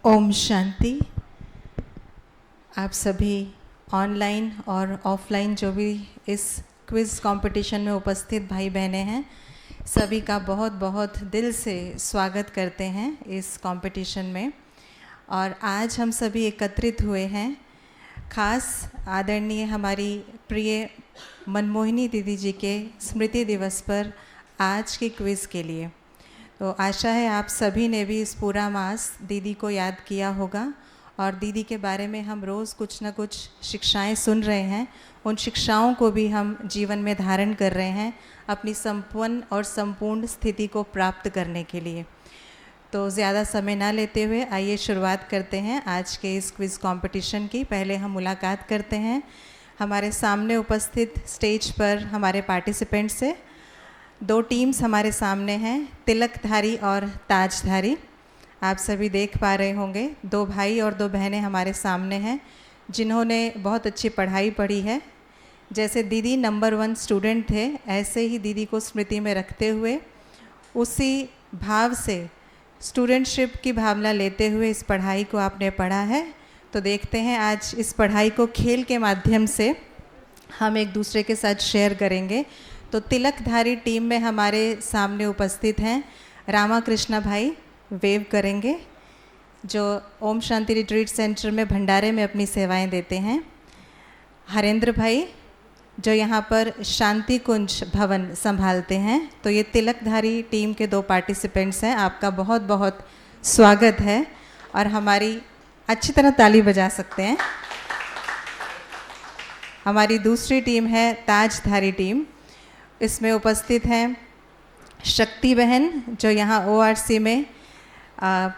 ओम शांति। आप सभी ऑनलाइन और ऑफलाइन जो भी इस क्विज़ कंपटीशन में उपस्थित भाई बहनें हैं, सभी का बहुत बहुत दिल से स्वागत करते हैं इस कंपटीशन में। और आज हम सभी एकत्रित हुए हैं खास आदरणीय हमारी प्रिय मनमोहिनी दीदी जी के स्मृति दिवस पर आज के क्विज़ के लिए। तो आशा है आप सभी ने भी इस पूरा मास दीदी को याद किया होगा और दीदी के बारे में हम रोज़ कुछ ना कुछ शिक्षाएं सुन रहे हैं। उन शिक्षाओं को भी हम जीवन में धारण कर रहे हैं अपनी संपन्न और संपूर्ण स्थिति को प्राप्त करने के लिए। तो ज़्यादा समय ना लेते हुए आइए शुरुआत करते हैं आज के इस क्विज़ कंपटीशन की। पहले हम मुलाकात करते हैं हमारे सामने उपस्थित स्टेज पर हमारे पार्टिसिपेंट्स से। दो टीम्स हमारे सामने हैं, तिलकधारी और ताजधारी। आप सभी देख पा रहे होंगे दो भाई और दो बहनें हमारे सामने हैं जिन्होंने बहुत अच्छी पढ़ाई पढ़ी है। जैसे दीदी नंबर 1 स्टूडेंट थे, ऐसे ही दीदी को स्मृति में रखते हुए उसी भाव से स्टूडेंटशिप की भावना लेते हुए इस पढ़ाई को आपने पढ़ा है। तो देखते हैं आज इस पढ़ाई को खेल के माध्यम से हम एक दूसरे के साथ शेयर करेंगे। तो तिलकधारी टीम में हमारे सामने उपस्थित हैं रामाकृष्णा भाई, वेव करेंगे, जो ओम शांति रिट्रीट सेंटर में भंडारे में अपनी सेवाएं देते हैं। हरेंद्र भाई जो यहाँ पर शांति कुंज भवन संभालते हैं। तो ये तिलकधारी टीम के दो पार्टिसिपेंट्स हैं। आपका बहुत बहुत स्वागत है और हमारी अच्छी तरह ताली बजा सकते हैं। हमारी दूसरी टीम है ताजधारी टीम। इसमें उपस्थित हैं शक्ति बहन जो यहाँ ORC में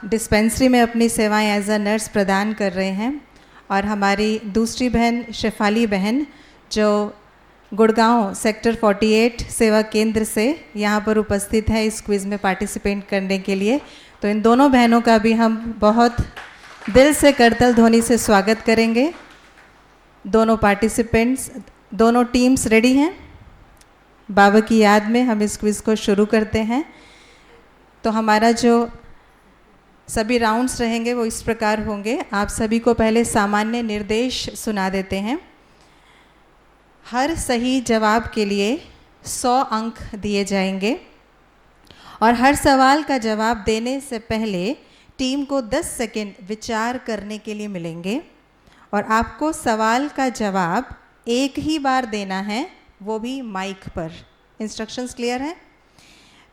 डिस्पेंसरी में अपनी सेवाएं एज अ नर्स प्रदान कर रहे हैं। और हमारी दूसरी बहन शेफाली बहन जो गुड़गांव सेक्टर 48 सेवा केंद्र से यहाँ पर उपस्थित है इस क्विज़ में पार्टिसिपेट करने के लिए। तो इन दोनों बहनों का भी हम बहुत दिल से करतल ध्वनि से स्वागत करेंगे। दोनों पार्टिसिपेंट्स, दोनों टीम्स रेडी हैं? बाबा की याद में हम इस क्विज़ को शुरू करते हैं। तो हमारा जो सभी राउंड्स रहेंगे वो इस प्रकार होंगे। आप सभी को पहले सामान्य निर्देश सुना देते हैं। हर सही जवाब के लिए 100 अंक दिए जाएंगे और हर सवाल का जवाब देने से पहले टीम को 10 सेकंड विचार करने के लिए मिलेंगे और आपको सवाल का जवाब एक ही बार देना है, वो भी माइक पर। इंस्ट्रक्शंस क्लियर है?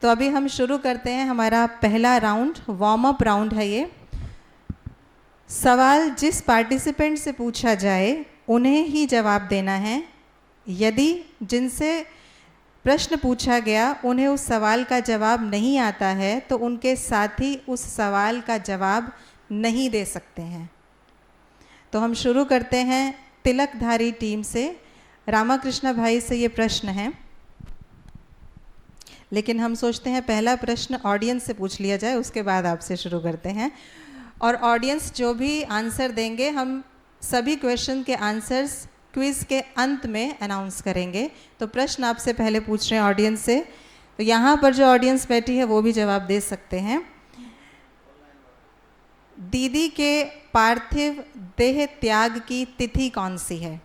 तो अभी हम शुरू करते हैं हमारा पहला राउंड, वार्म अप राउंड है ये। सवाल जिस पार्टिसिपेंट से पूछा जाए उन्हें ही जवाब देना है। यदि जिनसे प्रश्न पूछा गया उन्हें उस सवाल का जवाब नहीं आता है तो उनके साथी उस सवाल का जवाब नहीं दे सकते हैं। तो हम शुरू करते हैं तिलकधारी टीम से। रामाकृष्ण भाई से ये प्रश्न है, लेकिन हम सोचते हैं पहला प्रश्न ऑडियंस से पूछ लिया जाए, उसके बाद आपसे शुरू करते हैं। और ऑडियंस जो भी आंसर देंगे हम सभी क्वेश्चन के आंसर्स क्विज़ के अंत में अनाउंस करेंगे। तो प्रश्न आपसे पहले पूछ रहे हैं ऑडियंस से। तो यहाँ पर जो ऑडियंस बैठी है वो भी जवाब दे सकते हैं। दीदी के पार्थिव देह त्याग की तिथि कौन सी है?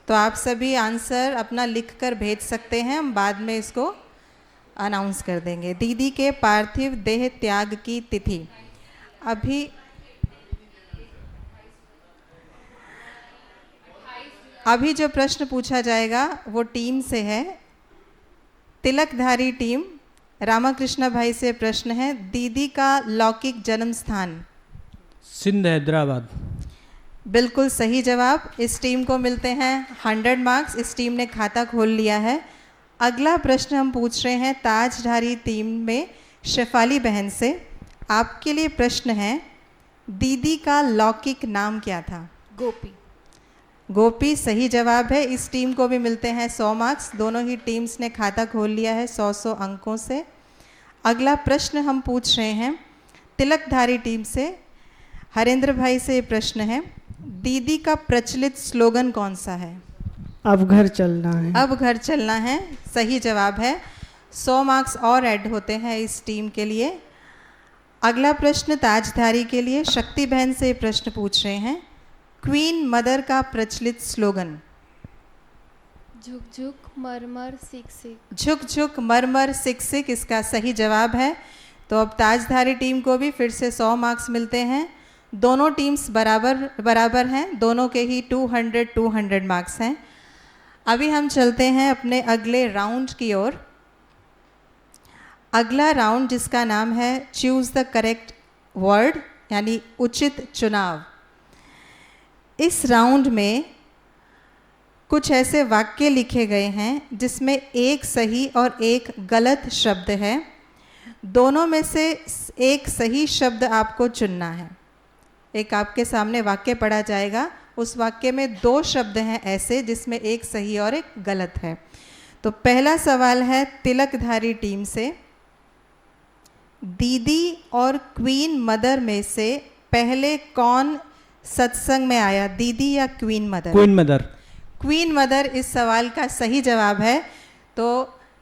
तो आप सभी आंसर अपना लिखकर भेज सकते हैं, हम बाद में इसको अनाउंस कर देंगे। दीदी के पार्थिव देह त्याग की तिथि अभी जो प्रश्न पूछा जाएगा वो टीम से है। तिलकधारी टीम, रामाकृष्ण भाई से प्रश्न है, दीदी का लौकिक जन्म स्थान? सिंध, हैदराबाद। बिल्कुल सही जवाब। इस टीम को मिलते हैं 100 मार्क्स। इस टीम ने खाता खोल लिया है। अगला प्रश्न हम पूछ रहे हैं ताजधारी टीम में शेफाली बहन से। आपके लिए प्रश्न है, दीदी का लौकिक नाम क्या था? गोपी। गोपी सही जवाब है। इस टीम को भी मिलते हैं 100 मार्क्स। दोनों ही टीम्स ने खाता खोल लिया है 100 अंकों से। अगला प्रश्न हम पूछ रहे हैं तिलकधारी टीम से। हरेंद्र भाई से प्रश्न है, दीदी का प्रचलित स्लोगन कौन सा है? अब घर चलना है। अब घर चलना है सही जवाब है। 100 मार्क्स और ऐड होते हैं इस टीम के लिए। अगला प्रश्न ताजधारी के लिए शक्ति बहन से प्रश्न पूछ रहे हैं। क्वीन मदर का प्रचलित स्लोगन। झुक झुक मरमर सिक सिक। झुक झुक मरमर सिक सिक इसका सही जवाब है। तो अब ताजधारी टीम को भी फिर से 100 मार्क्स मिलते हैं। दोनों टीम्स बराबर हैं, दोनों के ही 200 मार्क्स हैं। अभी हम चलते हैं अपने अगले राउंड की ओर। अगला राउंड जिसका नाम है चूज़ द करेक्ट वर्ड, यानी उचित चुनाव। इस राउंड में कुछ ऐसे वाक्य लिखे गए हैं जिसमें एक सही और एक गलत शब्द है। दोनों में से एक सही शब्द आपको चुनना है। एक आपके सामने वाक्य पढ़ा जाएगा, उस वाक्य में 2 शब्द हैं ऐसे जिसमें एक सही और एक गलत है। तो पहला सवाल है तिलकधारी टीम से। दीदी और क्वीन मदर में से पहले कौन सत्संग में आया, दीदी या queen mother? Queen mother. Queen mother इस सवाल का सही जवाब है। तो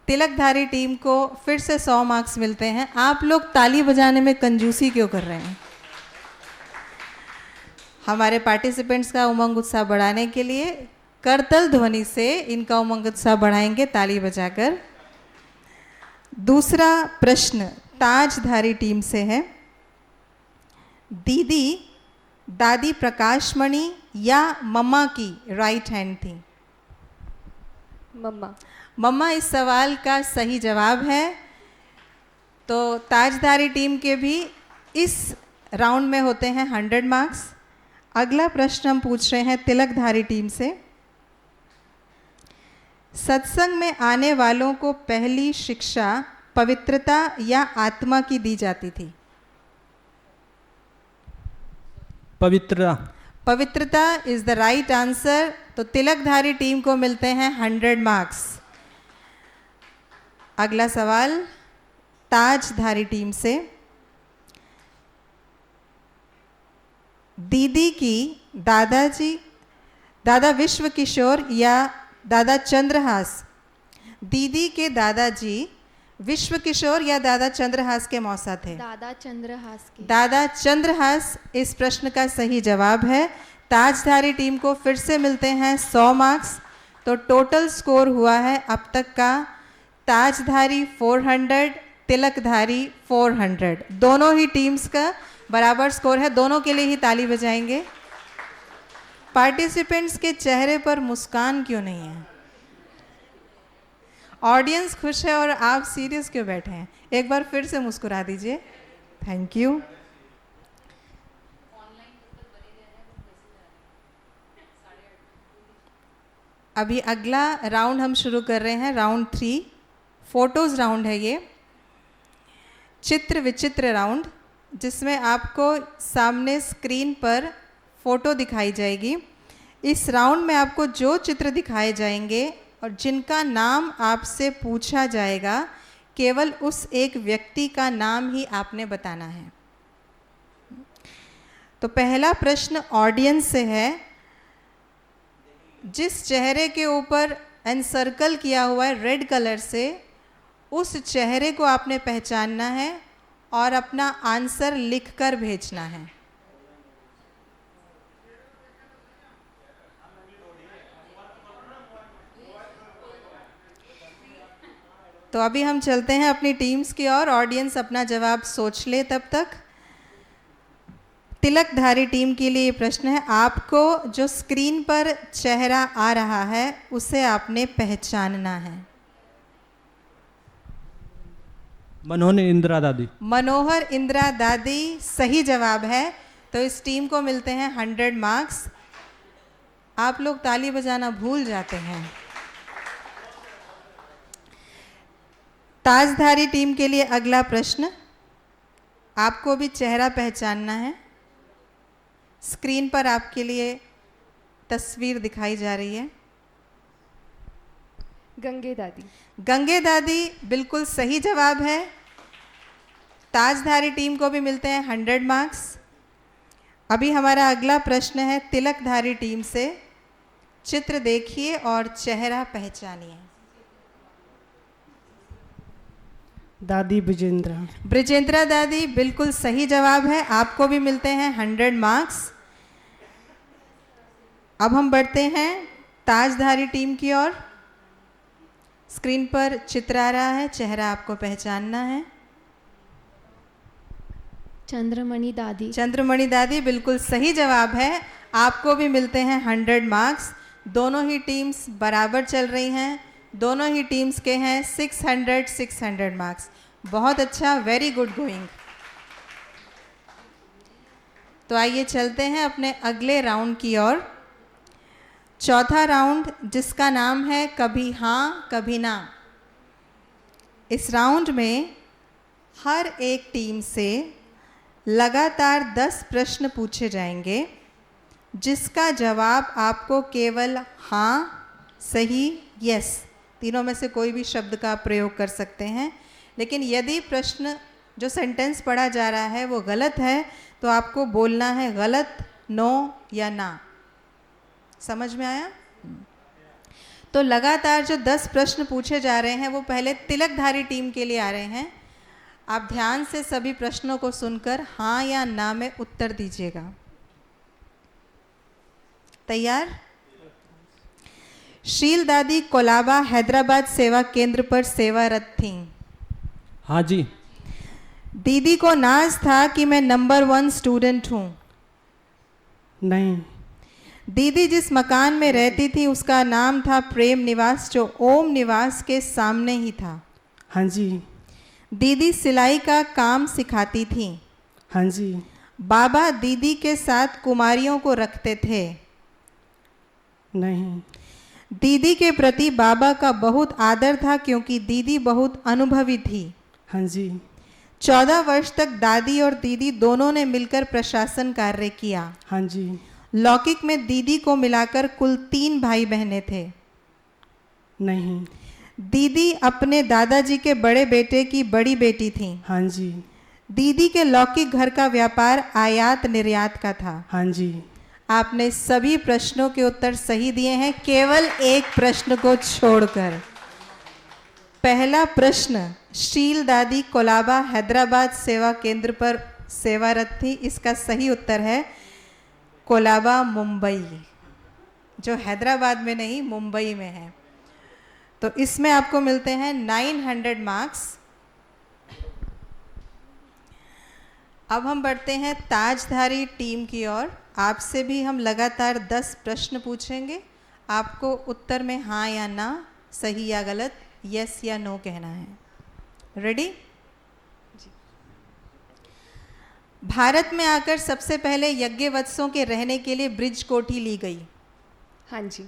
तिलकधारी टीम को फिर से 100 मार्क्स मिलते हैं। आप लोग ताली बजाने में कंजूसी क्यों कर रहे हैं? हमारे पार्टिसिपेंट्स का उमंग उत्साह बढ़ाने के लिए करतल ध्वनि से इनका उमंग उत्साह बढ़ाएंगे ताली बजाकर। दूसरा प्रश्न ताजधारी टीम से है। दीदी दादी प्रकाशमणि या मम्मा की राइट हैंड थी? मम्मा। मम्मा इस सवाल का सही जवाब है। तो ताजधारी टीम के भी इस राउंड में होते हैं 100 मार्क्स। अगला प्रश्न हम पूछ रहे हैं तिलकधारी टीम से। सत्संग में आने वालों को पहली शिक्षा पवित्रता या आत्मा की दी जाती थी? पवित्रता। पवित्रता इज द राइट आंसर। तो तिलकधारी टीम को मिलते हैं 100 मार्क्स। अगला सवाल ताजधारी टीम से। दीदी की दादा विश्व किशोर या दादा चंद्रहास? दीदी के दादाजी विश्व किशोर या दादा चंद्रहास के मौसा थे? दादा चंद्रहास के। दादा चंद्रहास इस प्रश्न का सही जवाब है। ताजधारी टीम को फिर से मिलते हैं 100 मार्क्स। तो टोटल स्कोर हुआ है अब तक का ताजधारी 400, तिलकधारी 400। दोनों ही टीम्स का बराबर स्कोर है। दोनों के लिए ही ताली बजाएंगे। पार्टिसिपेंट्स के चेहरे पर मुस्कान क्यों नहीं है? ऑडियंस खुश है और आप सीरियस क्यों बैठे हैं? एक बार फिर से मुस्कुरा दीजिए। Thank you. अभी अगला राउंड हम शुरू कर रहे हैं, राउंड 3 फोटोज राउंड है ये। चित्र विचित्र राउंड, जिसमें आपको सामने स्क्रीन पर फोटो दिखाई जाएगी। इस राउंड में आपको जो चित्र दिखाए जाएंगे और जिनका नाम आपसे पूछा जाएगा, केवल उस एक व्यक्ति का नाम ही आपने बताना है। तो पहला प्रश्न ऑडियंस से है। जिस चेहरे के ऊपर एनसर्कल किया हुआ है रेड कलर से, उस चेहरे को आपने पहचानना है और अपना आंसर लिखकर भेजना है। तो अभी हम चलते हैं अपनी टीम्स की ओर। ऑडियंस अपना जवाब सोच ले तब तक। तिलकधारी टीम के लिए ये प्रश्न है। आपको जो स्क्रीन पर चेहरा आ रहा है उसे आपने पहचानना है। मनोहर इंदिरा दादी। मनोहर इंदिरा दादी सही जवाब है। तो इस टीम को मिलते हैं 100 मार्क्स। आप लोग ताली बजाना भूल जाते हैं। ताजधारी टीम के लिए अगला प्रश्न। आपको भी चेहरा पहचानना है। स्क्रीन पर आपके लिए तस्वीर दिखाई जा रही है। गंगे दादी। गंगे दादी बिल्कुल सही जवाब है। ताजधारी टीम को भी मिलते हैं 100 मार्क्स। अभी हमारा अगला प्रश्न है तिलकधारी टीम से। चित्र देखिए और चेहरा पहचानिए। दादी विजेंद्रा। ब्रिजेंद्रा दादी बिल्कुल सही जवाब है, आपको भी मिलते हैं 100 मार्क्स। अब हम बढ़ते हैं ताजधारी टीम की ओर। स्क्रीन पर चित्र आ रहा है, चेहरा आपको पहचानना है। चंद्रमणि दादी। चंद्रमणि दादी बिल्कुल सही जवाब है, आपको भी मिलते हैं 100 मार्क्स। दोनों ही टीम्स बराबर चल रही हैं, दोनों ही टीम्स के हैं 600 मार्क्स। बहुत अच्छा, वेरी गुड गोइंग। तो आइए चलते हैं अपने अगले राउंड की ओर। चौथा राउंड जिसका नाम है कभी हाँ कभी ना। इस राउंड में हर एक टीम से लगातार 10 प्रश्न पूछे जाएंगे, जिसका जवाब आपको केवल हाँ, सही, यस तीनों में से कोई भी शब्द का प्रयोग कर सकते हैं। लेकिन यदि प्रश्न जो सेंटेंस पढ़ा जा रहा है वो गलत है तो आपको बोलना है गलत, नो या ना। समझ में आया? तो लगातार जो 10 प्रश्न पूछे जा रहे हैं वो पहले तिलकधारी टीम के लिए आ रहे हैं। आप ध्यान से सभी प्रश्नों को सुनकर हाँ या ना में उत्तर दीजिएगा। तैयार? शील दादी कोलाबा हैदराबाद सेवा केंद्र पर सेवारत थी। हाँ जी। दीदी को नाज था कि मैं नंबर 1 स्टूडेंट हूँ। नहीं। दीदी जिस मकान में रहती थी उसका नाम था प्रेम निवास, जो ओम निवास के सामने ही था। हाँ जी। दीदी सिलाई का काम सिखाती थी। हाँ जी। बाबा दीदी के साथ कुमारियों को रखते थे। नहीं। दीदी के प्रति बाबा का बहुत आदर था क्योंकि दीदी बहुत अनुभवी थी। हाँ जी। 14 वर्ष तक दादी और दीदी दोनों ने मिलकर प्रशासन कार्य किया। हाँ जी। लौकिक में दीदी को मिलाकर कुल 3 भाई बहनें थे। नहीं। दीदी अपने दादाजी के बड़े बेटे की बड़ी बेटी थी। हाँ जी। दीदी के लौकिक घर का व्यापार आयात निर्यात का था। हाँ जी। आपने सभी प्रश्नों के उत्तर सही दिए हैं, केवल एक प्रश्न को छोड़कर। पहला प्रश्न, शील दादी कोलाबा हैदराबाद सेवा केंद्र पर सेवारत थी, इसका सही उत्तर है कोलाबा मुंबई, जो हैदराबाद में नहीं मुंबई में है। तो इसमें आपको मिलते हैं 900 मार्क्स। अब हम बढ़ते हैं ताजधारी टीम की ओर। आपसे भी हम लगातार 10 प्रश्न पूछेंगे, आपको उत्तर में हाँ या ना, सही या गलत, यस या नो कहना है। रेडी? भारत में आकर सबसे पहले यज्ञवत्सों के रहने के लिए ब्रिज कोठी ली गई। हाँ जी।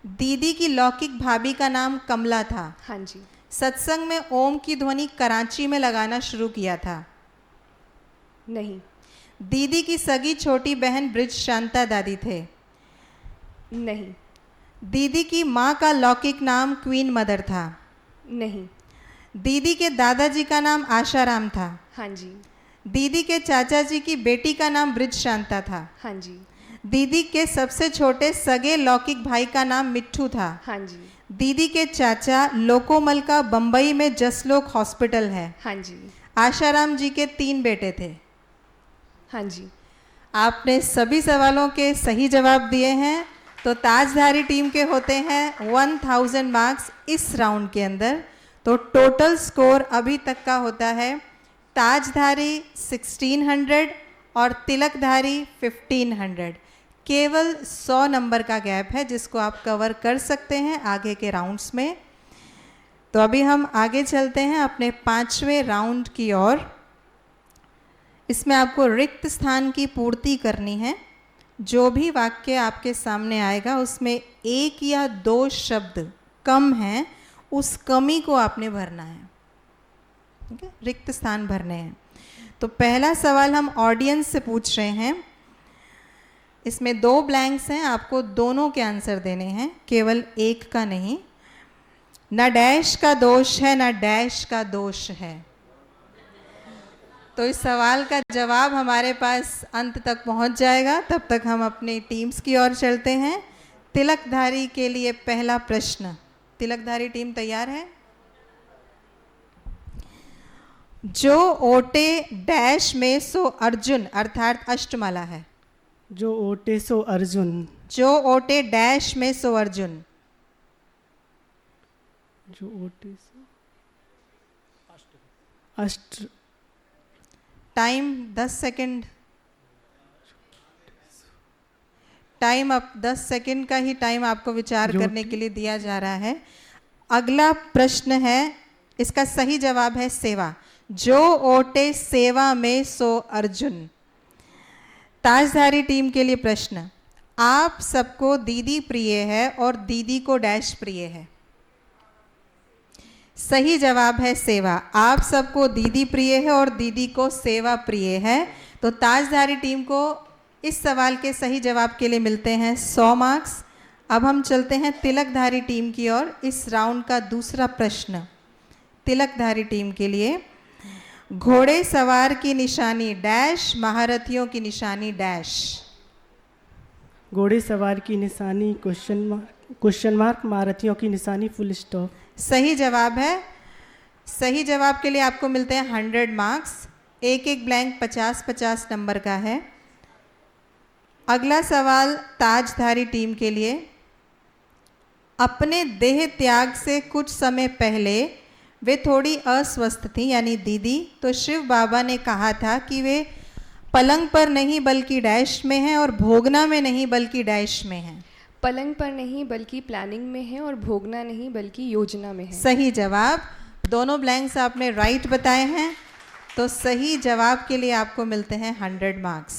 दीदी की लौकिक भाभी का नाम कमला था। हाँ जी। सत्संग में ओम की ध्वनि कराची में लगाना शुरू किया था। नहीं। दीदी की सगी छोटी बहन ब्रिज शांता दादी थे। नहीं। दीदी की माँ का लौकिक नाम क्वीन मदर था। नहीं। दीदी के दादाजी का नाम आशाराम था। हाँ जी। दीदी के चाचा जी की बेटी का नाम ब्रिज शांता था। हाँ जी। दीदी के सबसे छोटे सगे लौकिक भाई का नाम मिट्ठू था। हाँ जी। दीदी के चाचा लोकोमल का बंबई में जसलोक हॉस्पिटल है। हाँ जी। आशाराम जी के 3 बेटे थे। हाँ जी। आपने सभी सवालों के सही जवाब दिए हैं, तो ताजधारी टीम के होते हैं 1000 मार्क्स इस राउंड के अंदर। तो टोटल स्कोर अभी तक का होता है ताजधारी 1600 और तिलकधारी 1500। केवल 100 नंबर का गैप है जिसको आप कवर कर सकते हैं आगे के राउंड्स में। तो अभी हम आगे चलते हैं अपने 5वें राउंड की ओर। इसमें आपको रिक्त स्थान की पूर्ति करनी है। जो भी वाक्य आपके सामने आएगा उसमें 1 या 2 शब्द कम हैं, उस कमी को आपने भरना है। ठीक है, रिक्त स्थान भरने हैं। तो पहला सवाल हम ऑडियंस से पूछ रहे हैं। इसमें 2 ब्लैंक्स हैं, आपको दोनों के आंसर देने हैं, केवल एक का नहीं। ना डैश का दोष है ना डैश का दोष है। तो इस सवाल का जवाब हमारे पास अंत तक पहुंच जाएगा, तब तक हम अपनी टीम्स की ओर चलते हैं। तिलकधारी के लिए पहला प्रश्न, तिलकधारी टीम तैयार है? जो ओटे डैश में सो अर्जुन अर्थात अष्टमाला है। जो ओटे सो अर्जुन। जो ओटे डैश में सो अर्जुन। जो ओटे सो अष्ट। Time 10 second. टाइम अब 10 सेकंड का ही टाइम आपको विचार करने के लिए दिया जा रहा है। अगला प्रश्न है, इसका सही जवाब है सेवा। जो ओटे सेवा में सो अर्जुन। ताजधारी टीम के लिए प्रश्न, आप सबको दीदी प्रिय है और दीदी को डैश प्रिय है। सही जवाब है सेवा। आप सबको दीदी प्रिय है और दीदी को सेवा प्रिय है। तो ताजधारी टीम को इस सवाल के सही जवाब के लिए मिलते हैं 100 मार्क्स। अब हम चलते हैं तिलकधारी टीम की ओर। इस राउंड का दूसरा प्रश्न तिलकधारी टीम के लिए, घोड़े सवार की निशानी डैश, महारथियों की निशानी डैश। घोड़े सवार की निशानी क्वेश्चन मार्क, महारथियों की निशानी फुल स्टॉप। सही जवाब है। सही जवाब के लिए आपको मिलते हैं 100 मार्क्स। एक एक ब्लैंक 50-50 नंबर का है। अगला सवाल ताजधारी टीम के लिए, अपने देह त्याग से कुछ समय पहले वे थोड़ी अस्वस्थ थी यानी दीदी, तो शिव बाबा ने कहा था कि वे पलंग पर नहीं बल्कि डैश में हैं और भोगना में नहीं बल्कि डैश में हैं। पलंग पर नहीं बल्कि प्लानिंग में है और भोगना नहीं बल्कि योजना में है। सही जवाब। दोनों ब्लैंक्स आपने राइट बताए हैं, तो सही जवाब के लिए आपको मिलते हैं 100 मार्क्स।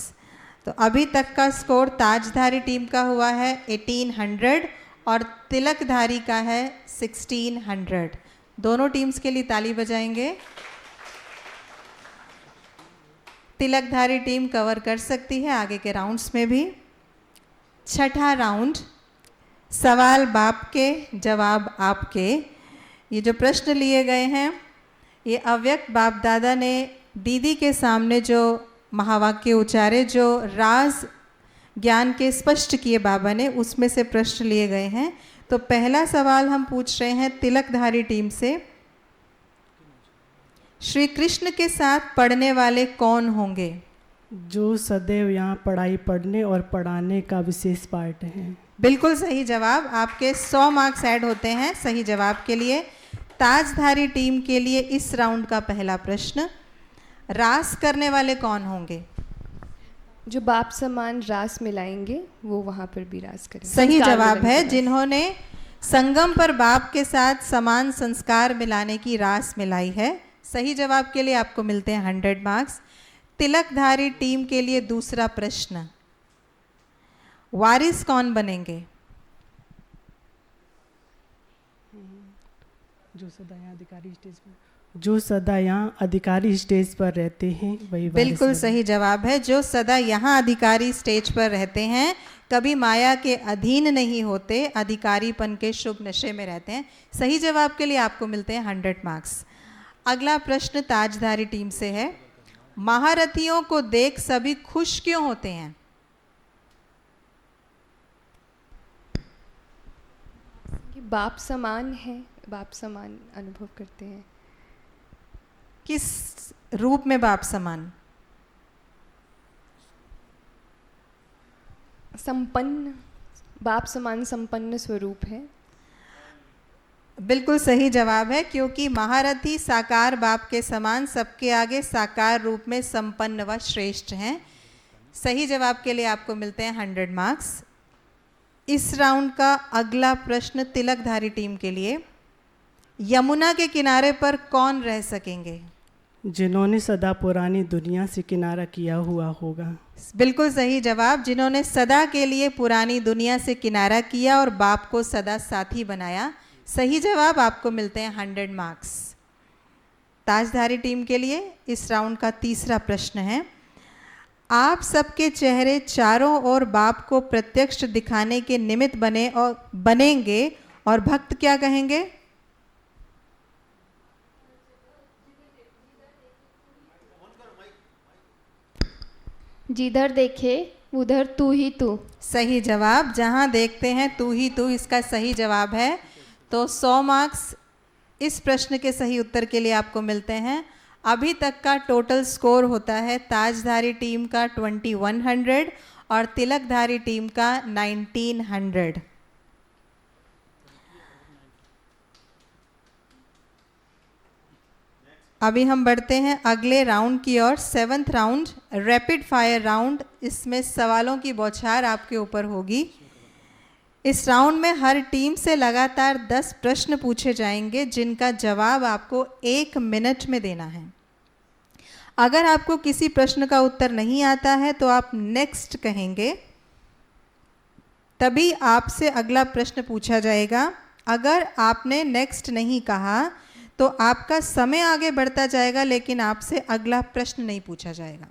तो अभी तक का स्कोर ताजधारी टीम का हुआ है 1800 और तिलकधारी का है 1600। दोनों टीम्स के लिए ताली बजाएंगे। तिलकधारी टीम कवर कर सकती है आगे के राउंड्स में भी। छठा राउंड, सवाल बाप के जवाब आपके। ये जो प्रश्न लिए गए हैं, ये अव्यक्त बाप दादा ने दीदी के सामने जो महावाक्य उच्चारे, जो राज ज्ञान के स्पष्ट किए बाबा ने, उसमें से प्रश्न लिए गए हैं। तो पहला सवाल हम पूछ रहे हैं तिलकधारी टीम से, श्री कृष्ण के साथ पढ़ने वाले कौन होंगे? जो सदैव यहाँ पढ़ाई पढ़ने और पढ़ाने का विशेष पार्ट है। बिल्कुल सही जवाब। आपके 100 मार्क्स ऐड होते हैं सही जवाब के लिए। ताजधारी टीम के लिए इस राउंड का पहला प्रश्न, रास करने वाले कौन होंगे? जो बाप समान रास मिलाएंगे वो वहाँ पर भी रास करेंगे। सही संस्कार जवाब मिलाने है, के जिन्होंने संगम पर बाप के साथ समान संस्कार मिलाने की रास मिलाई है। सही जवाब के लिए आपको मिलते हैं 100 मार्क्स। तिलकधारी टीम के लिए दूसरा प्रश्न, वारिस कौन बनेंगे? जो सदा यहाँ अधिकारी स्टेज पर, जो सदा यहाँ अधिकारी स्टेज पर रहते हैं वही वारिस बिल्कुल बने। सही जवाब है। जो सदा यहाँ अधिकारी स्टेज पर रहते हैं, कभी माया के अधीन नहीं होते, अधिकारीपन के शुभ नशे में रहते हैं। सही जवाब के लिए आपको मिलते हैं 100 मार्क्स। अगला प्रश्न ताजधारी टीम से है, महारथियों को देख सभी खुश क्यों होते हैं? कि बाप समान है, बाप समान अनुभव करते हैं। किस रूप में बाप समान? संपन्न, बाप समान संपन्न स्वरूप है। बिल्कुल सही जवाब है, क्योंकि महारथी साकार बाप के समान सबके आगे साकार रूप में संपन्न व श्रेष्ठ हैं। सही जवाब के लिए आपको मिलते हैं 100 मार्क्स। इस राउंड का अगला प्रश्न तिलकधारी टीम के लिए, यमुना के किनारे पर कौन रह सकेंगे? जिन्होंने सदा पुरानी दुनिया से किनारा किया हुआ होगा। बिल्कुल सही जवाब, जिन्होंने सदा के लिए पुरानी दुनिया से किनारा किया और बाप को सदा साथी बनाया। सही जवाब आपको मिलते हैं 100 मार्क्स। ताजधारी टीम के लिए इस राउंड का तीसरा प्रश्न है, आप सबके चेहरे चारों ओर बाप को प्रत्यक्ष दिखाने के निमित्त बने और बनेंगे और भक्त क्या कहेंगे? जिधर देखे उधर तू ही तू। सही जवाब, जहां देखते हैं तू ही तू, इसका सही जवाब है। तो 100 मार्क्स इस प्रश्न के सही उत्तर के लिए आपको मिलते हैं। अभी तक का टोटल स्कोर होता है ताजधारी टीम का 2100 और तिलकधारी टीम का 1900। अभी हम बढ़ते हैं अगले राउंड की ओर। 7th round rapid fire round. इसमें सवालों की बौछार आपके ऊपर होगी। इस राउंड में हर टीम से लगातार 10 प्रश्न पूछे जाएंगे जिनका जवाब आपको 1 मिनट में देना है। अगर आपको किसी प्रश्न का उत्तर नहीं आता है तो आप नेक्स्ट कहेंगे, तभी आपसे अगला प्रश्न पूछा जाएगा। अगर आपने नेक्स्ट नहीं कहा तो आपका समय आगे बढ़ता जाएगा लेकिन आपसे अगला प्रश्न नहीं पूछा जाएगा।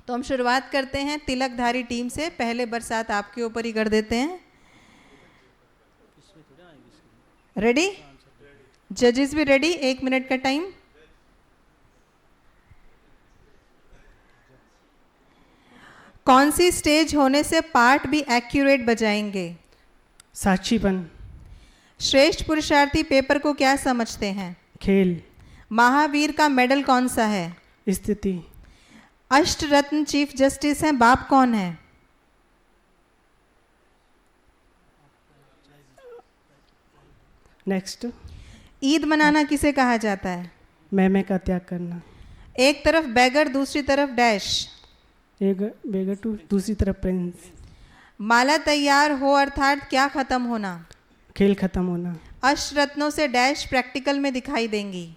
तो हम शुरुआत करते हैं तिलकधारी टीम से। पहले बरसात आपके ऊपर ही कर देते हैं। रेडी? जजेस भी रेडी? 1 मिनट का टाइम। कौन सी स्टेज होने से पार्ट भी एक्यूरेट बजाएंगे? साक्षीपन। श्रेष्ठ पुरुषार्थी पेपर को क्या समझते हैं? खेल। महावीर का मेडल कौन सा है? स्थिति। अष्टरत्न चीफ जस्टिस हैं, बाप कौन है? नेक्स्ट। ईद मनाना किसे कहा जाता है? मैं का त्याग करना। एक तरफ बैगर दूसरी तरफ डैश। एक बेगर टू दूसरी तरफ प्रिंस। माला तैयार हो अर्थात क्या खत्म होना? खेल खत्म होना। अष्टरत्नों से डैश प्रैक्टिकल में दिखाई देंगी।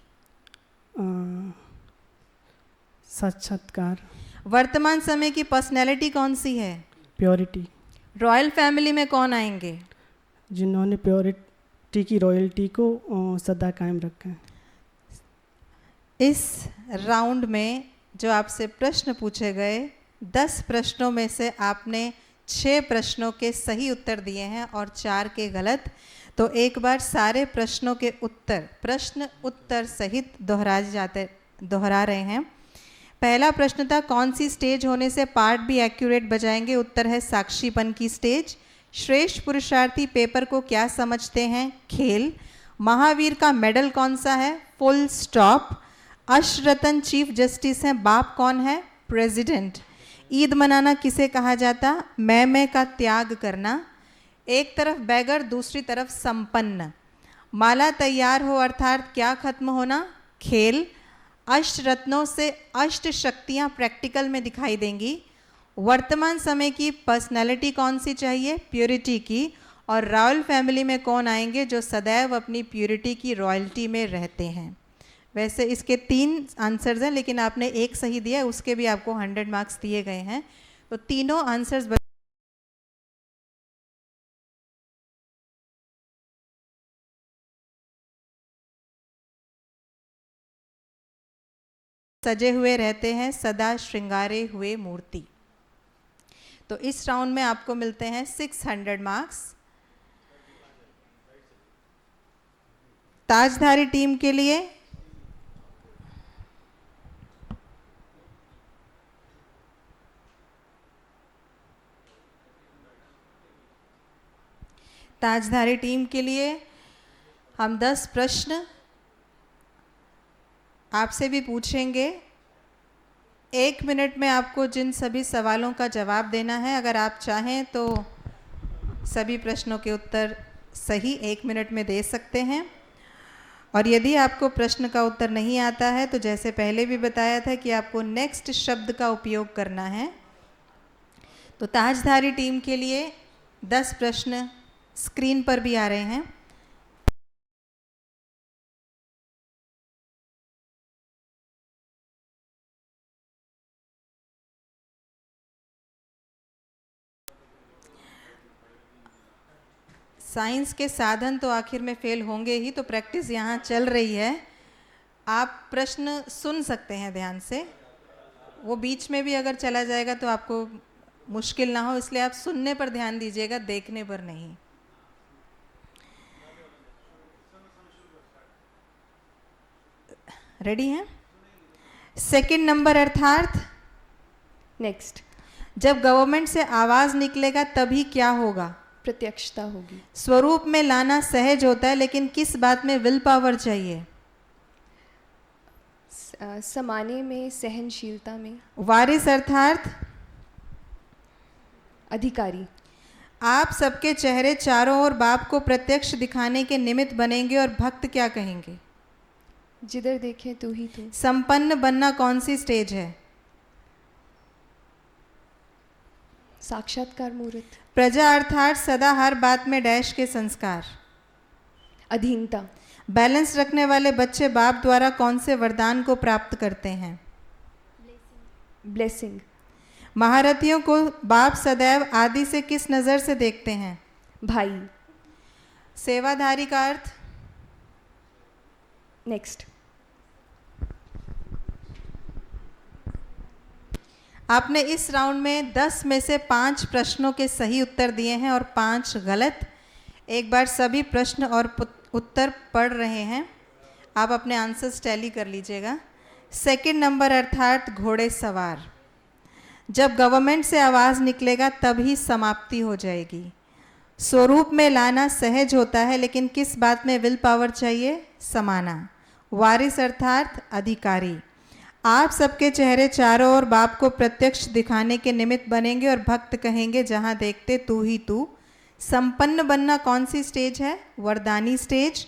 साक्षात्कार। वर्तमान समय की पर्सनैलिटी कौन सी है? प्योरिटी। रॉयल फैमिली में कौन आएंगे? जिन्होंने प्योरिटी की रॉयल्टी को सदा कायम रखा है। इस राउंड में जो आपसे प्रश्न पूछे गए 10 प्रश्नों में से आपने 6 प्रश्नों के सही उत्तर दिए हैं और 4 के गलत। तो एक बार सारे प्रश्नों के उत्तर प्रश्न उत्तर सहित दोहरा रहे हैं। पहला प्रश्न था कौन सी स्टेज होने से पार्ट भी एक्यूरेट बजाएंगे? उत्तर है साक्षीपन की स्टेज। श्रेष्ठ पुरुषार्थी पेपर को क्या समझते हैं? खेल। महावीर का मेडल कौन सा है? Full stop. अष्टरत्न चीफ जस्टिस हैं, बाप कौन है? प्रेसिडेंट। ईद मनाना किसे कहा जाता? मैं का त्याग करना। एक तरफ बैगर दूसरी तरफ संपन्न। माला तैयार हो अर्थात क्या खत्म होना? खेल। अष्टरत्नों से अष्ट शक्तियाँ प्रैक्टिकल में दिखाई देंगी। वर्तमान समय की पर्सनैलिटी कौन सी चाहिए? प्योरिटी की। और रॉयल फैमिली में कौन आएंगे जो सदैव अपनी प्योरिटी की रॉयल्टी में रहते हैं? वैसे इसके 3 आंसर्स हैं लेकिन आपने एक सही दिया, उसके भी आपको 100 मार्क्स दिए गए हैं। तो तीनों आंसर्स सजे हुए रहते हैं, सदा श्रृंगारे हुए मूर्ति। तो इस राउंड में आपको मिलते हैं 600 मार्क्स। ताजधारी टीम के लिए हम 10 प्रश्न आपसे भी पूछेंगे। 1 मिनट में आपको जिन सभी सवालों का जवाब देना है। अगर आप चाहें तो सभी प्रश्नों के उत्तर सही 1 मिनट में दे सकते हैं। और यदि आपको प्रश्न का उत्तर नहीं आता है तो जैसे पहले भी बताया था कि आपको नेक्स्ट शब्द का उपयोग करना है। तो ताजधारी टीम के लिए 10 प्रश्न स्क्रीन पर भी आ रहे हैं। साइंस के साधन तो आखिर में फेल होंगे ही, तो प्रैक्टिस यहाँ चल रही है। आप प्रश्न सुन सकते हैं ध्यान से। वो बीच में भी अगर चला जाएगा तो आपको मुश्किल ना हो, इसलिए आप सुनने पर ध्यान दीजिएगा, देखने पर नहीं। रेडी हैं? सेकंड नंबर अर्थात नेक्स्ट। जब गवर्नमेंट से आवाज निकलेगा तभी क्या होगा? प्रत्यक्षता होगी। स्वरूप में लाना सहज होता है लेकिन किस बात में विल पावर चाहिए? समाने में, सहनशीलता में। वारिस अर्थात अधिकारी। आप सबके चेहरे चारों ओर बाप को प्रत्यक्ष दिखाने के निमित्त बनेंगे और भक्त क्या कहेंगे? जिधर देखें तू ही तू। संपन्न बनना कौन सी स्टेज है? साक्षात्कार मूर्त। प्रजा अर्थात सदा हर बात में डैश के संस्कार। अधीनता। बैलेंस रखने वाले बच्चे बाप द्वारा कौन से वरदान को प्राप्त करते हैं? ब्लेसिंग। महारथियों को बाप सदैव आदि से किस नज़र से देखते हैं? भाई। सेवाधारी का अर्थ? नेक्स्ट। आपने इस राउंड में 10 में से 5 प्रश्नों के सही उत्तर दिए हैं और 5 गलत। एक बार सभी प्रश्न और उत्तर पढ़ रहे हैं, आप अपने आंसर्स टैली कर लीजिएगा। सेकंड नंबर अर्थात घोड़े सवार। जब गवर्नमेंट से आवाज़ निकलेगा तभी समाप्ति हो जाएगी। स्वरूप में लाना सहज होता है, लेकिन किस बात में विल पावर चाहिए? समाना। वारिस अर्थात अधिकारी। आप सबके चेहरे चारों ओर बाप को प्रत्यक्ष दिखाने के निमित्त बनेंगे और भक्त कहेंगे जहाँ देखते तू ही तू। संपन्न बनना कौन सी स्टेज है? वरदानी स्टेज।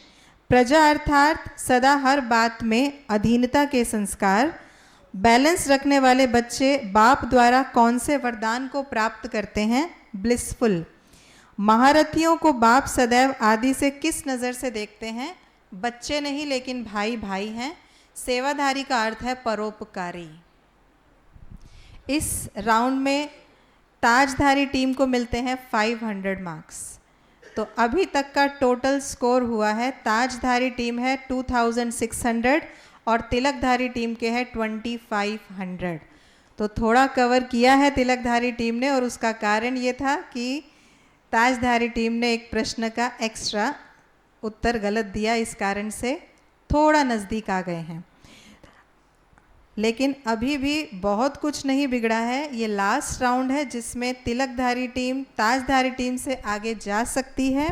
प्रजा अर्थात सदा हर बात में अधीनता के संस्कार। बैलेंस रखने वाले बच्चे बाप द्वारा कौन से वरदान को प्राप्त करते हैं? ब्लिसफुल। महारथियों को बाप सदैव आदि से किस नज़र से देखते हैं? बच्चे नहीं, लेकिन भाई भाई हैं। सेवाधारी का अर्थ है परोपकारी। इस राउंड में ताजधारी टीम को मिलते हैं 500 मार्क्स। तो अभी तक का टोटल स्कोर हुआ है, ताजधारी टीम है 2600 और तिलकधारी टीम के है 2500। तो थोड़ा कवर किया है तिलकधारी टीम ने, और उसका कारण ये था कि ताजधारी टीम ने एक प्रश्न का एक्स्ट्रा उत्तर गलत दिया, इस कारण से थोड़ा नज़दीक आ गए हैं। लेकिन अभी भी बहुत कुछ नहीं बिगड़ा है। ये लास्ट राउंड है जिसमें तिलकधारी टीम ताजधारी टीम से आगे जा सकती है,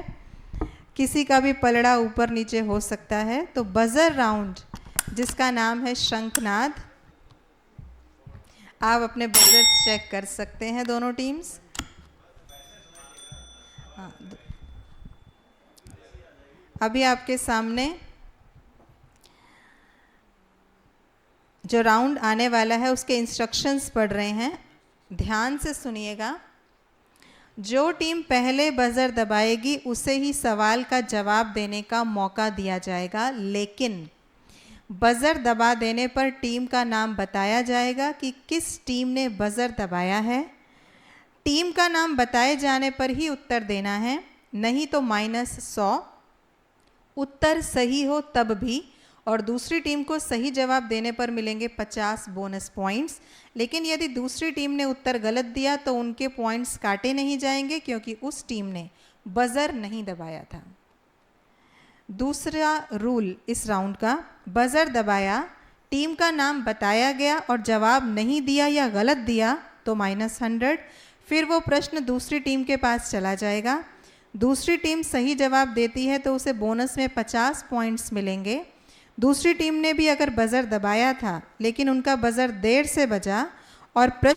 किसी का भी पलड़ा ऊपर नीचे हो सकता है। तो बजर राउंड जिसका नाम है शंखनाद, आप अपने बजर चेक कर सकते हैं दोनों टीम्स। हाँ, अभी आपके सामने जो राउंड आने वाला है उसके इंस्ट्रक्शंस पढ़ रहे हैं, ध्यान से सुनिएगा। जो टीम पहले बजर दबाएगी उसे ही सवाल का जवाब देने का मौका दिया जाएगा, लेकिन बजर दबा देने पर टीम का नाम बताया जाएगा कि किस टीम ने बजर दबाया है। टीम का नाम बताए जाने पर ही उत्तर देना है, नहीं तो -100। उत्तर सही हो तब भी, और दूसरी टीम को सही जवाब देने पर मिलेंगे 50 बोनस पॉइंट्स। लेकिन यदि दूसरी टीम ने उत्तर गलत दिया तो उनके पॉइंट्स काटे नहीं जाएंगे, क्योंकि उस टीम ने बजर नहीं दबाया था। दूसरा रूल इस राउंड का, बजर दबाया, टीम का नाम बताया गया और जवाब नहीं दिया या गलत दिया तो -100। फिर वो प्रश्न दूसरी टीम के पास चला जाएगा। दूसरी टीम सही जवाब देती है तो उसे बोनस में 50 पॉइंट्स मिलेंगे। दूसरी टीम ने भी अगर बजर दबाया था लेकिन उनका बजर देर से बजा और प्रश्न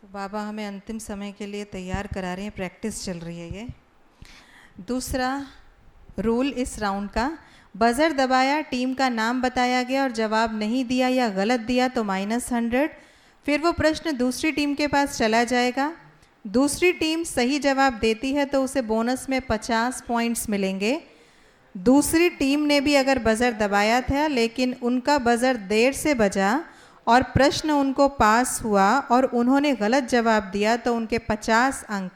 तो बाबा हमें अंतिम समय के लिए तैयार करा रहे हैं, प्रैक्टिस चल रही है ये। दूसरा रूल इस राउंड का, बज़र दबाया, टीम का नाम बताया गया और जवाब नहीं दिया या गलत दिया तो -100। फिर वो प्रश्न दूसरी टीम के पास चला जाएगा। दूसरी टीम सही जवाब देती है तो उसे बोनस में 50 पॉइंट्स मिलेंगे। दूसरी टीम ने भी अगर बज़र दबाया था लेकिन उनका बज़र देर से बजा और प्रश्न उनको पास हुआ और उन्होंने गलत जवाब दिया तो उनके 50 अंक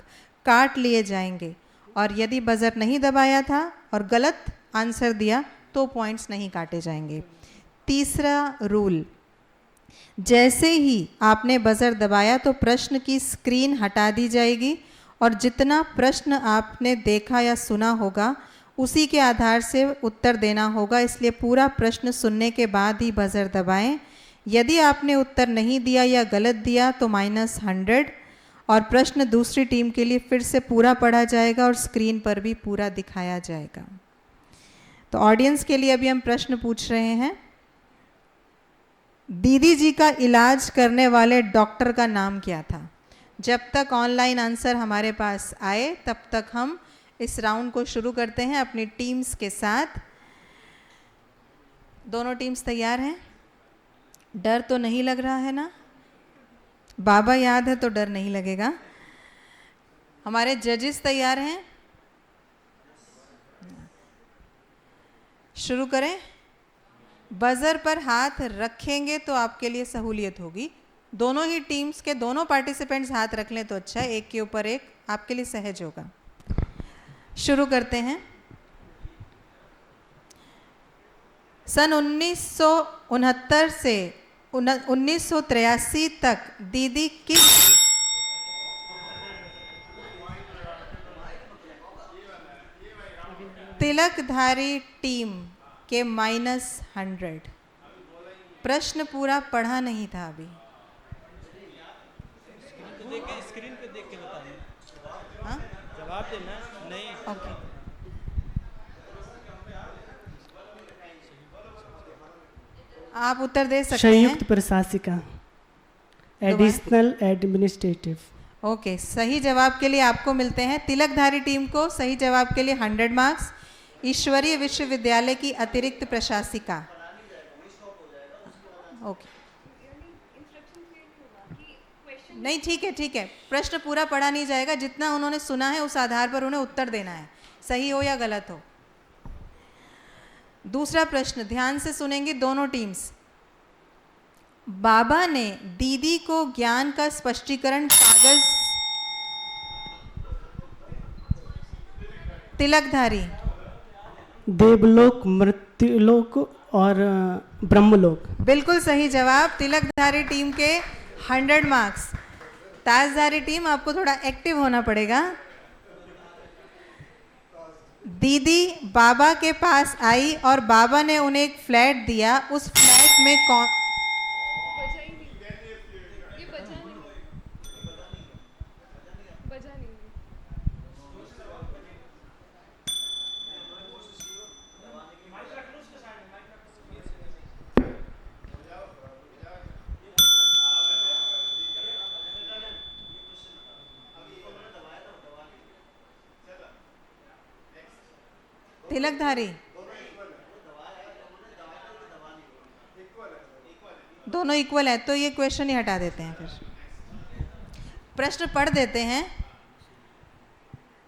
काट लिए जाएंगे। और यदि बज़र नहीं दबाया था और गलत आंसर दिया तो पॉइंट्स नहीं काटे जाएंगे। तीसरा रूल, जैसे ही आपने बज़र दबाया तो प्रश्न की स्क्रीन हटा दी जाएगी और जितना प्रश्न आपने देखा या सुना होगा उसी के आधार से उत्तर देना होगा, इसलिए पूरा प्रश्न सुनने के बाद ही बज़र दबाएं। यदि आपने उत्तर नहीं दिया या गलत दिया तो -100 और प्रश्न दूसरी टीम के लिए फिर से पूरा पढ़ा जाएगा और स्क्रीन पर भी पूरा दिखाया जाएगा। तो ऑडियंस के लिए अभी हम प्रश्न पूछ रहे हैं। दीदी जी का इलाज करने वाले डॉक्टर का नाम क्या था? जब तक ऑनलाइन आंसर हमारे पास आए तब तक हम इस राउंड को शुरू करते हैं अपनी टीम्स के साथ। दोनों टीम्स तैयार हैं? डर तो नहीं लग रहा है ना? बाबा याद है तो डर नहीं लगेगा। हमारे जजेस तैयार हैं? शुरू करें। बज़र पर हाथ रखेंगे तो आपके लिए सहूलियत होगी। दोनों ही टीम्स के दोनों पार्टिसिपेंट्स हाथ रख लें तो अच्छा है, एक के ऊपर एक, आपके लिए सहज होगा। शुरू करते हैं। सन 1969 से 1983 तक दीदी किस तिलकधारी टीम के -100। प्रश्न पूरा पढ़ा नहीं था अभी। स्क्रीन पे देख के बताना। हाँ? जवाब देना नहीं। ओके। आप उत्तर दे सकते हैं। संयुक्त प्रशासिका, एडिशनल एडमिनिस्ट्रेटिव। ओके, सही जवाब के लिए आपको मिलते हैं, तिलकधारी टीम को सही जवाब के लिए 100 मार्क्स, ईश्वरीय विश्वविद्यालय की अतिरिक्त प्रशासिका। ओके, नहीं ठीक है ठीक है, प्रश्न पूरा पढ़ा नहीं जाएगा, जितना उन्होंने सुना है उस आधार पर उन्हें उत्तर देना है, सही हो या गलत हो। दूसरा प्रश्न ध्यान से सुनेंगे दोनों टीम्स। बाबा ने दीदी को ज्ञान का स्पष्टीकरण कागज, तिलकधारी, देवलोक, मृत्युलोक और ब्रह्मलोक। बिल्कुल सही जवाब, तिलकधारी टीम के 100 मार्क्स। ताजधारी टीम आपको थोड़ा एक्टिव होना पड़ेगा। दीदी बाबा के पास आई और बाबा ने उन्हें एक फ्लैट दिया, उस फ्लैट में कौन, तिलकधारी, दोनों इक्वल है तो ये क्वेश्चन ही हटा देते हैं। फिर प्रश्न पढ़ देते हैं।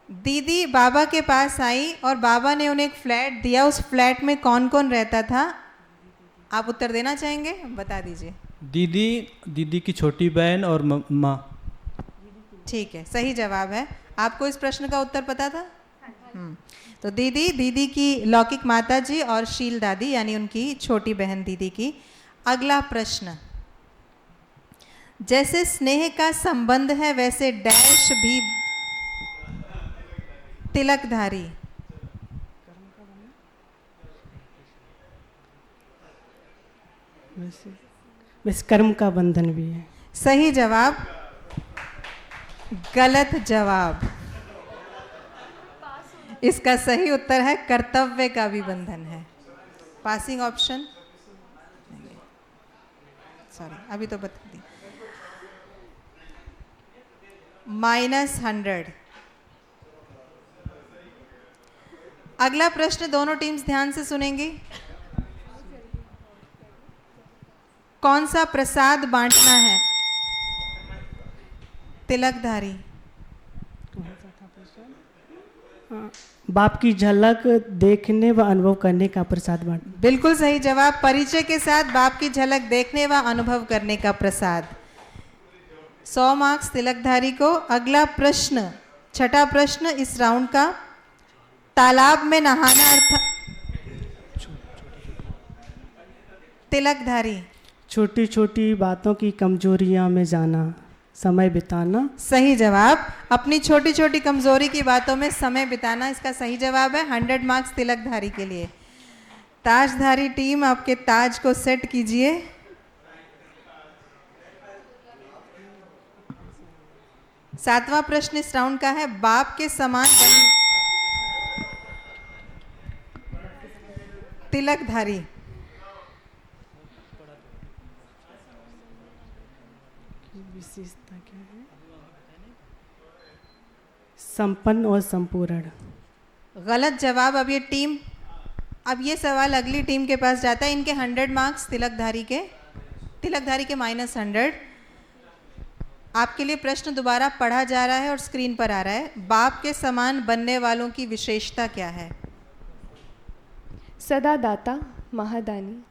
दीदी बाबा के पास आई और बाबा ने उन्हें एक फ्लैट दिया, उस फ्लैट में कौन कौन रहता था? आप उत्तर देना चाहेंगे? बता दीजिए। दीदी की छोटी बहन और माँ। ठीक है, सही जवाब है। आपको इस प्रश्न का उत्तर पता था? तो दीदी की लौकिक माता जी और शील दादी यानी उनकी छोटी बहन दीदी की। अगला प्रश्न, जैसे स्नेह का संबंध है वैसे डैश भी तिलकधारी। वैसे कर्म का बंधन भी है। सही जवाब, गलत जवाब। इसका सही उत्तर है कर्तव्य का भी बंधन है। पासिंग ऑप्शन, सॉरी अभी तो बता दी। -100। अगला प्रश्न दोनों टीम्स ध्यान से सुनेंगी। कौन सा प्रसाद बांटना है? तिलकधारी। बाप की झलक देखने व अनुभव करने का प्रसाद बांट। बिल्कुल सही जवाब। परिचय के साथ बाप की झलक देखने व अनुभव करने का प्रसाद। 100 मार्क्स तिलकधारी को। अगला प्रश्न, छठा प्रश्न इस राउंड का। तालाब में नहाना अर्थ। तिलकधारी। छोटी छोटी बातों की कमजोरियां में जाना, समय बिताना। सही जवाब। अपनी छोटी छोटी कमजोरी की बातों में समय बिताना इसका सही जवाब है। 100 मार्क्स तिलकधारी के लिए। ताजधारी टीम आपके ताज को सेट कीजिए। सातवां प्रश्न इस राउंड का है। बाप के समान बने। तिलकधारी। विशेषता क्या है? संपन्न और संपूर्ण। गलत जवाब। अब ये सवाल अगली टीम के पास जाता है। इनके 100 मार्क्स तिलकधारी के -100। आपके लिए प्रश्न दोबारा पढ़ा जा रहा है और स्क्रीन पर आ रहा है। बाप के समान बनने वालों की विशेषता क्या है? सदा दाता, महादानी।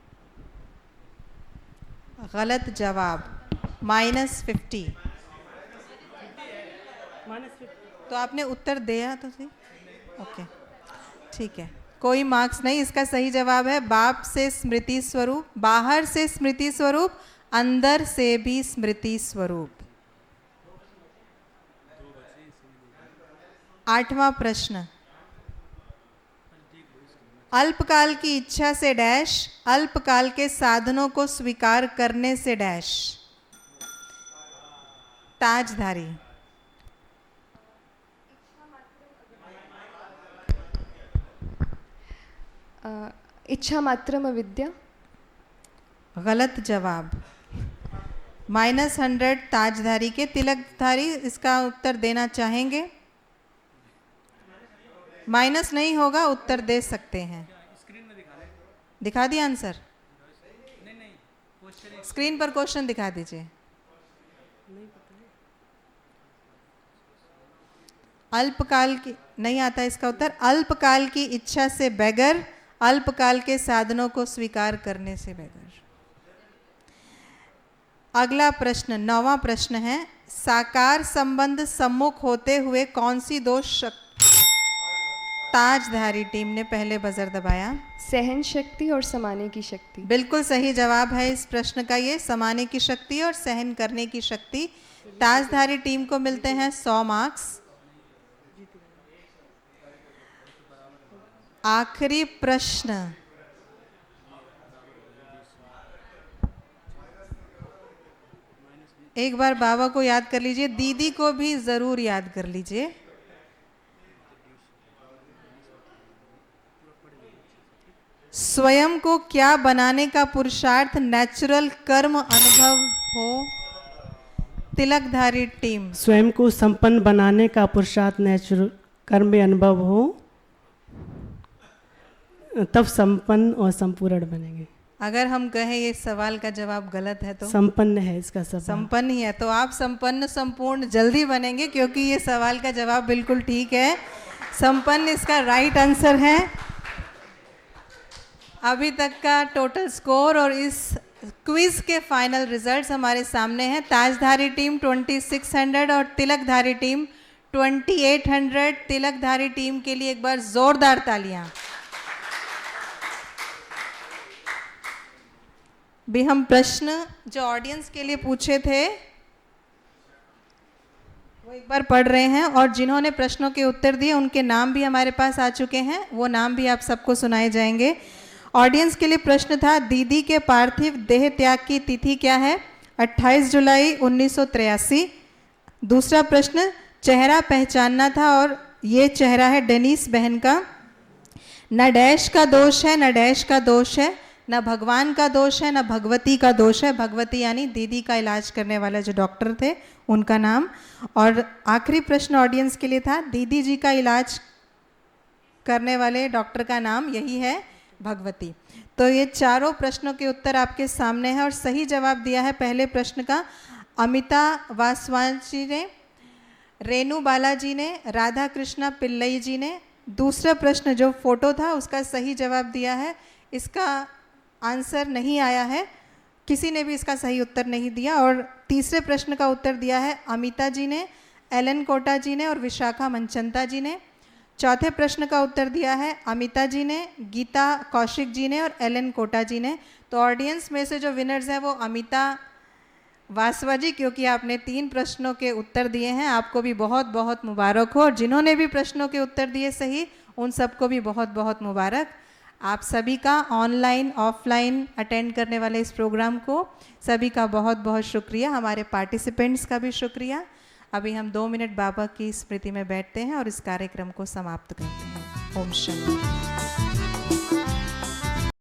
गलत जवाब। -50। तो आपने उत्तर दिया तो सही। ओके, ठीक है, कोई मार्क्स नहीं। इसका सही जवाब है बाप से स्मृति स्वरूप, बाहर से स्मृति स्वरूप, अंदर से भी स्मृति स्वरूप। 8वां प्रश्न। अल्पकाल की इच्छा से डैश, अल्पकाल के साधनों को स्वीकार करने से डैश। ताजधारी। इच्छा मात्रम अविद्या। गलत जवाब। -100 ताजधारी के। तिलकधारी इसका उत्तर देना चाहेंगे? माइनस नहीं होगा, उत्तर दे सकते हैं। दिखा दिया आंसर? स्क्रीन पर क्वेश्चन दिखा दीजिए। अल्पकाल की नहीं आता इसका उत्तर। अल्पकाल की इच्छा से बैगर, अल्पकाल के साधनों को स्वीकार करने से बैगर। अगला प्रश्न 9वां प्रश्न है। साकार संबंध सम्मुख होते हुए कौन सी दो शक्ति। ताजधारी टीम ने पहले बजर दबाया। सहन शक्ति और समाने की शक्ति। बिल्कुल सही जवाब है इस प्रश्न का ये, समाने की शक्ति और सहन करने की शक्ति। ताजधारी टीम को मिलते हैं 100 मार्क्स। आखिरी प्रश्न। एक बार बाबा को याद कर लीजिए, दीदी को भी जरूर याद कर लीजिए। स्वयं को क्या बनाने का पुरुषार्थ नेचुरल कर्म अनुभव हो। तिलकधारी टीम। स्वयं को संपन्न बनाने का पुरुषार्थ नेचुरल कर्म में अनुभव हो, तब संपन्न और संपूर्ण बनेंगे। अगर हम कहें ये सवाल का जवाब गलत है तो? संपन्न है इसका सवाल। संपन्न ही है, तो आप संपन्न संपूर्ण जल्दी बनेंगे, क्योंकि ये सवाल का जवाब बिल्कुल ठीक है। संपन्न इसका राइट आंसर है। अभी तक का टोटल स्कोर और इस क्विज के फाइनल रिजल्ट्स हमारे सामने हैं। ताजधारी टीम 2600 और तिलकधारी टीम 2800। तिलकधारी टीम के लिए एक बार जोरदार तालियां। भी हम प्रश्न जो ऑडियंस के लिए पूछे थे वो एक बार पढ़ रहे हैं, और जिन्होंने प्रश्नों के उत्तर दिए उनके नाम भी हमारे पास आ चुके हैं। वो नाम भी आप सबको सुनाए जाएंगे। ऑडियंस के लिए प्रश्न था, दीदी के पार्थिव देह त्याग की तिथि क्या है? 28 जुलाई 1983। दूसरा प्रश्न, चेहरा पहचानना था और ये चेहरा है डेनिस बहन का। न डैश का दोष है न डैश का दोष है, ना भगवान का दोष है ना भगवती का दोष है। भगवती यानी दीदी का इलाज करने वाले जो डॉक्टर थे उनका नाम। और आखिरी प्रश्न ऑडियंस के लिए था, दीदी जी का इलाज करने वाले डॉक्टर का नाम यही है, भगवती। तो ये चारों प्रश्नों के उत्तर आपके सामने है और सही जवाब दिया है पहले प्रश्न का अमिता वासवान जी ने, रेणु बालाजी ने, राधा कृष्णा पिल्लई जी ने। दूसरा प्रश्न जो फोटो था उसका सही जवाब दिया है, इसका आंसर नहीं आया है, किसी ने भी इसका सही उत्तर नहीं दिया। और तीसरे प्रश्न का उत्तर दिया है अमिता जी ने, एलन कोटा जी ने और विशाखा मनचंदा जी ने। चौथे प्रश्न का उत्तर दिया है अमिता जी ने, गीता कौशिक जी ने और एलन कोटा जी ने। तो ऑडियंस में से जो विनर्स हैं वो अमिता वासवा जी, क्योंकि आपने 3 प्रश्नों के उत्तर दिए हैं। आपको भी बहुत बहुत मुबारक हो और जिन्होंने भी प्रश्नों के उत्तर दिए सही उन सबको भी बहुत बहुत मुबारक। आप सभी का ऑनलाइन ऑफलाइन अटेंड करने वाले इस प्रोग्राम को सभी का बहुत बहुत शुक्रिया, हमारे पार्टिसिपेंट्स का भी शुक्रिया। अभी हम 2 मिनट बाबा की स्मृति में बैठते हैं और इस कार्यक्रम को समाप्त करते हैं। ओम शांति।